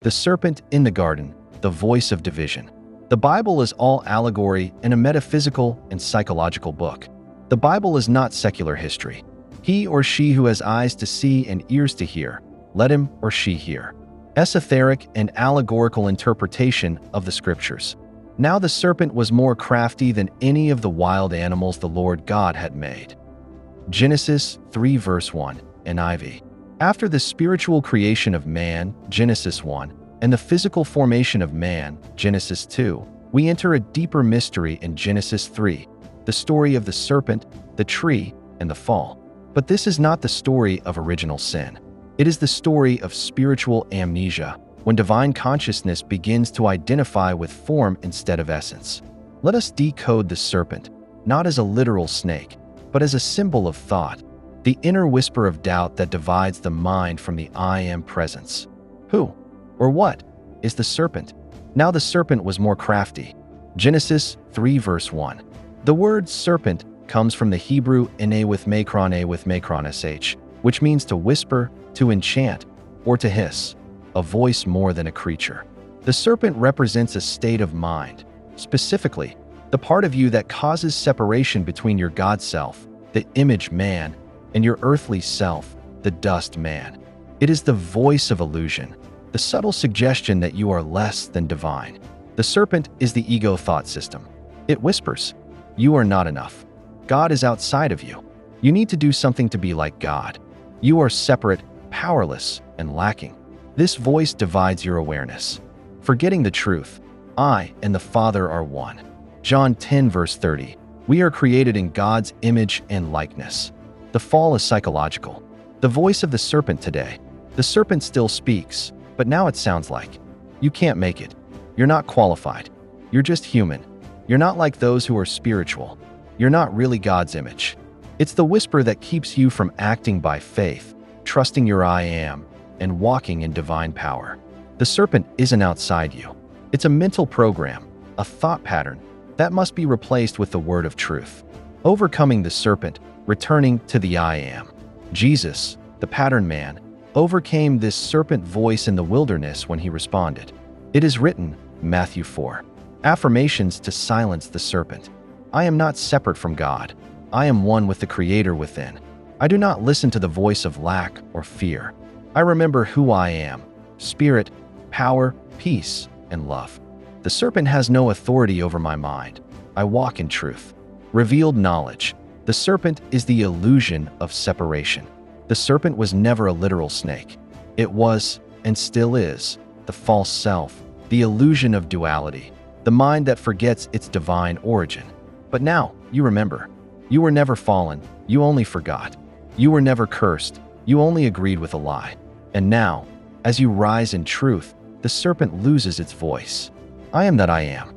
The serpent in the garden, the voice of division. The Bible is all allegory and a metaphysical and psychological book. The Bible is not secular history. He or she who has eyes to see and ears to hear, let him or she hear. Esoteric and allegorical interpretation of the scriptures. Now the serpent was more crafty than any of the wild animals the Lord God had made. Genesis 3 verse 1, NIV. After the spiritual creation of man, Genesis 1, and the physical formation of man, Genesis 2, we enter a deeper mystery in Genesis 3, the story of the serpent, the tree, and the fall. But this is not the story of original sin. It is the story of spiritual amnesia, when divine consciousness begins to identify with form instead of essence. Let us decode the serpent, not as a literal snake, but as a symbol of thought, the inner whisper of doubt that divides the mind from the I am presence. Who, or what, is the serpent? Now the serpent was more crafty. Genesis 3 verse 1. The word serpent comes from the Hebrew ene with makron sh, which means to whisper, to enchant, or to hiss, a voice more than a creature. The serpent represents a state of mind, specifically, the part of you that causes separation between your God self, the image man, and your earthly self, the dust man. It is the voice of illusion, the subtle suggestion that you are less than divine. The serpent is the ego thought system. It whispers, you are not enough. God is outside of you. You need to do something to be like God. You are separate, powerless, and lacking. This voice divides your awareness. Forgetting the truth, I and the Father are one. John 10 verse 30. We are created in God's image and likeness. The fall is psychological. The voice of the serpent today. The serpent still speaks, but now it sounds like, you can't make it. You're not qualified. You're just human. You're not like those who are spiritual. You're not really God's image. It's the whisper that keeps you from acting by faith, trusting your I am, and walking in divine power. The serpent isn't outside you. It's a mental program, a thought pattern, that must be replaced with the word of truth. Overcoming the serpent, returning to the I am. Jesus, the pattern man, overcame this serpent voice in the wilderness when he responded. It is written, Matthew 4. Affirmations to silence the serpent. I am not separate from God. I am one with the Creator within. I do not listen to the voice of lack or fear. I remember who I am, spirit, power, peace, and love. The serpent has no authority over my mind. I walk in truth. Revealed knowledge. The serpent is the illusion of separation. The serpent was never a literal snake. It was, and still is, the false self, the illusion of duality, the mind that forgets its divine origin. But now, you remember. You were never fallen, you only forgot. You were never cursed, you only agreed with a lie. And now, as you rise in truth, the serpent loses its voice. I am that I am.